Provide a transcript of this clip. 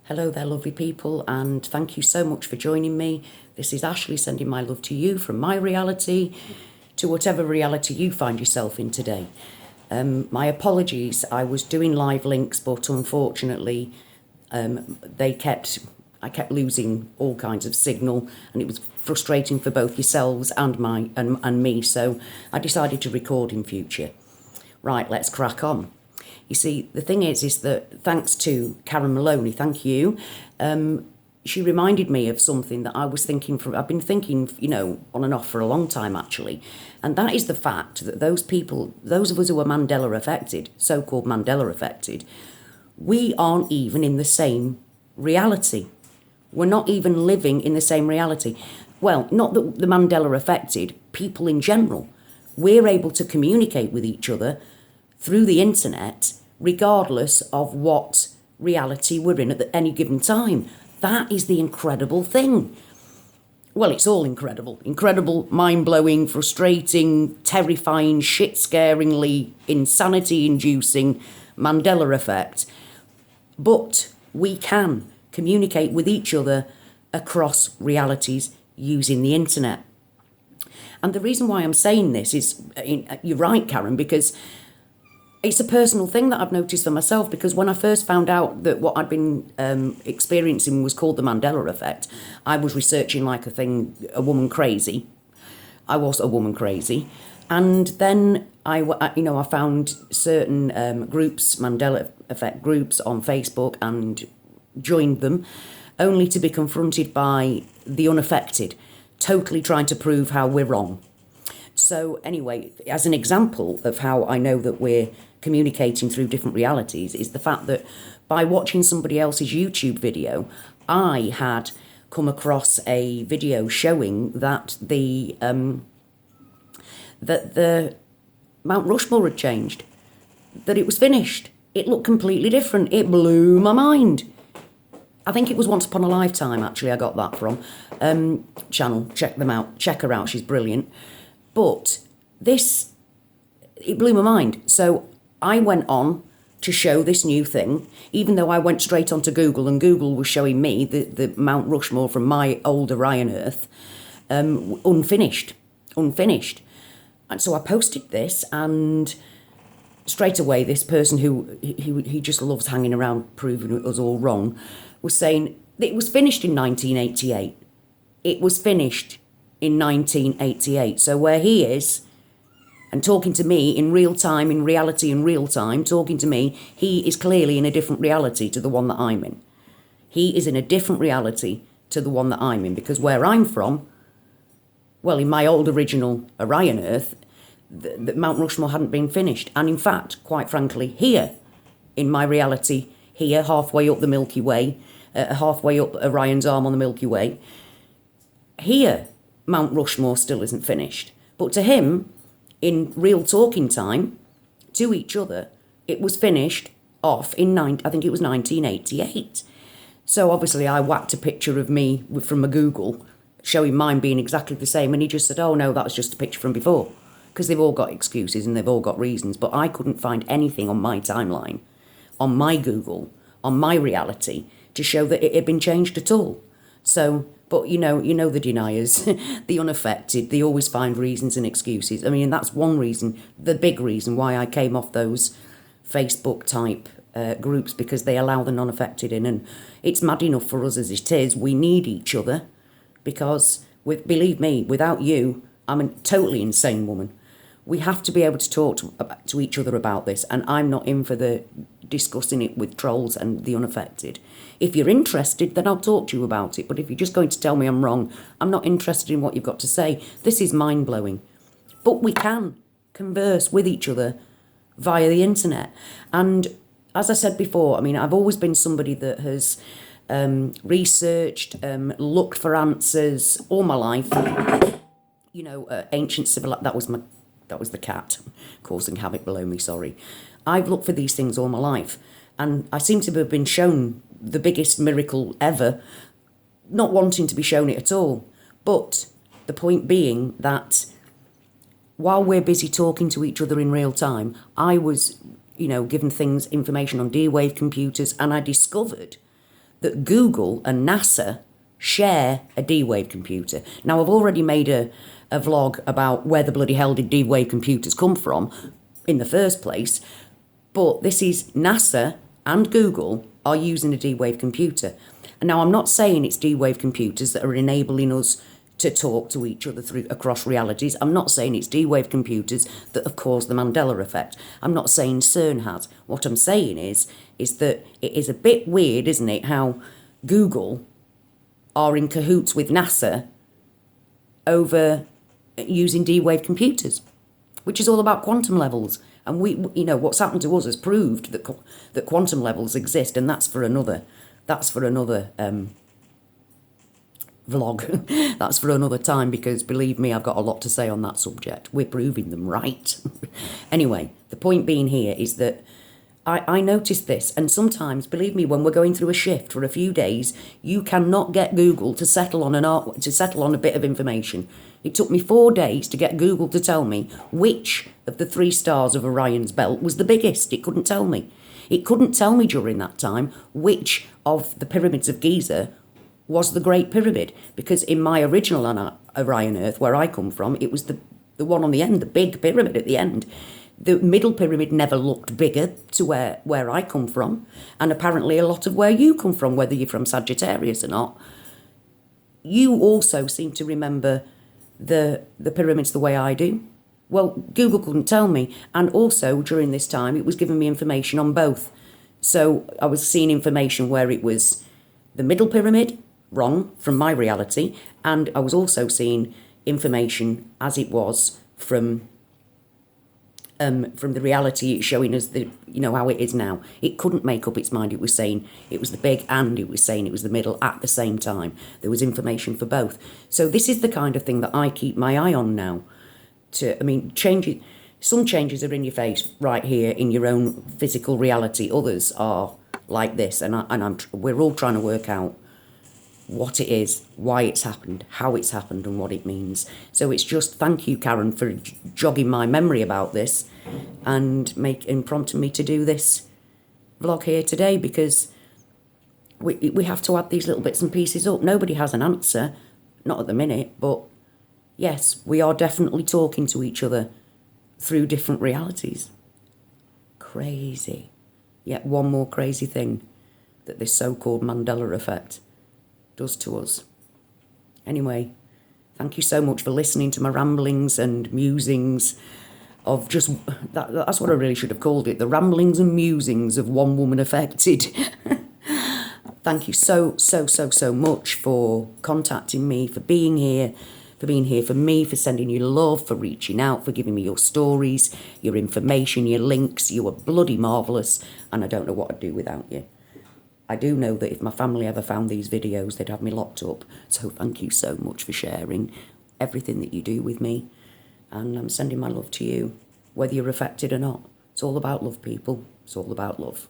Hello there, lovely people, and thank you so much for joining me. This is Ashley sending my love to you from my reality to whatever reality you find yourself in today. My apologies, I was doing live links, but unfortunately, I kept losing all kinds of signal, and it was frustrating for both yourselves and me. So I decided to record in future. Right, let's crack on. You see, the thing is that thanks to Karen Maloney, thank you, she reminded me of something that I've been thinking, on and off for a long time, actually. And that is the fact that those of us who are Mandela affected, so-called Mandela affected, we aren't even in the same reality. We're not even living in the same reality. Well, not the Mandela affected, people in general. We're able to communicate with each other through the internet, regardless of what reality we're in at any given time. That is the incredible thing. Well, it's all incredible. Incredible, mind-blowing, frustrating, terrifying, shit-scaringly, insanity-inducing Mandela effect. But we can communicate with each other across realities using the internet. And the reason why I'm saying this is, you're right, Karen, because it's a personal thing that I've noticed for myself, because when I first found out that what I'd been experiencing was called the Mandela effect, I was researching like a woman crazy. I was a woman crazy. And then I found certain groups, Mandela effect groups on Facebook, and joined them, only to be confronted by the unaffected, totally trying to prove how we're wrong. So anyway, as an example of how I know that we're communicating through different realities is the fact that by watching somebody else's YouTube video, I had come across a video showing that the Mount Rushmore had changed, that it was finished. It looked completely different. It blew my mind. I think it was Once Upon a Lifetime, actually, I got that from. Channel, check them out. Check her out, she's brilliant. But it blew my mind. So I went on to show this new thing, even though I went straight onto Google and Google was showing me the Mount Rushmore from my old Orion Earth, unfinished. And so I posted this, and straight away this person who he just loves hanging around proving us all wrong was saying it was finished in 1988. It was finished in 1988. So where he is and talking to me in real time, in reality in real time, talking to me, he is clearly in a different reality to the one that I'm in. He is in a different reality to the one that I'm in, because where I'm from, well, in my old original Orion Earth, the Mount Rushmore hadn't been finished. And in fact, quite frankly, here, in my reality, here, halfway up the Milky Way, halfway up Orion's arm on the Milky Way, here, Mount Rushmore still isn't finished. But to him, in real talking time, to each other, it was finished off in, I think it was 1988. So obviously I whacked a picture of me from a Google, showing mine being exactly the same, and he just said, oh no, that's just a picture from before. Because they've all got excuses and they've all got reasons, but I couldn't find anything on my timeline, on my Google, on my reality, to show that it had been changed at all. So, but you know the deniers, the unaffected, they always find reasons and excuses. I mean, that's one reason, the big reason why I came off those Facebook type groups, because they allow the non-affected in, and it's mad enough for us as it is. We need each other, because believe me, without you, I'm a totally insane woman. We have to be able to talk to each other about this, and I'm not in for the discussing it with trolls and the unaffected. If you're interested, then I'll talk to you about it, but if you're just going to tell me I'm wrong, I'm not interested in what you've got to say. This is mind-blowing. But we can converse with each other via the internet. And as I said before, I mean, I've always been somebody that has researched, looked for answers all my life. Ancient civil. That was the cat causing havoc below me, sorry. I've looked for these things all my life, and I seem to have been shown the biggest miracle ever, not wanting to be shown it at all. But the point being that while we're busy talking to each other in real time, I was, given information on D-Wave computers, and I discovered that Google and NASA share a D-Wave computer. Now, I've already made a vlog about where the bloody hell did D-Wave computers come from in the first place, but this is NASA and Google are using a D-Wave computer. And now I'm not saying it's D-Wave computers that are enabling us to talk to each other through across realities. I'm not saying it's D-Wave computers that have caused the Mandela effect. I'm not saying CERN has. What I'm saying is that it is a bit weird, isn't it, how Google are in cahoots with NASA over using D-Wave computers, which is all about quantum levels. And what's happened to us has proved that quantum levels exist, and that's for another vlog. That's for another time, because believe me, I've got a lot to say on that subject. We're proving them right. Anyway, the point being here is that I noticed this, and sometimes, believe me, when we're going through a shift for a few days, you cannot get Google to settle on a bit of information. It took me 4 days to get Google to tell me which of the 3 stars of Orion's belt was the biggest. It couldn't tell me. It couldn't tell me during that time which of the pyramids of Giza was the Great Pyramid, because in my original Orion Earth, where I come from, it was the one on the end, the big pyramid at the end. The middle pyramid never looked bigger to where I come from, and apparently a lot of where you come from, whether you're from Sagittarius or not. You also seem to remember the pyramids the way I do. Well, Google couldn't tell me, and also during this time it was giving me information on both. So I was seeing information where it was the middle pyramid, wrong from my reality, and I was also seeing information as it was from the reality it's showing us how it is now. It couldn't make up its mind. It was saying it was the big, and it was saying it was the middle at the same time. There was information for both. So this is the kind of thing that I keep my eye on now. Some changes are in your face right here in your own physical reality. Others are like this, and we're all trying to work out what it is, why it's happened, how it's happened, and what it means. So it's just thank you, Karen, for jogging my memory about this and prompting me to do this vlog here today, because we have to add these little bits and pieces up. Nobody has an answer, not at the minute, but yes, we are definitely talking to each other through different realities. Crazy. Yet one more crazy thing that this so-called Mandela effect does to us. Anyway, thank you so much for listening to my ramblings and musings of just, that's what I really should have called it, the ramblings and musings of one woman affected. Thank you so much for contacting me, for being here for me, for sending you love, for reaching out, for giving me your stories, your information, your links. You are bloody marvellous, and I don't know what I'd do without you. I do know that if my family ever found these videos, they'd have me locked up. So thank you so much for sharing everything that you do with me. And I'm sending my love to you, whether you're affected or not. It's all about love, people. It's all about love.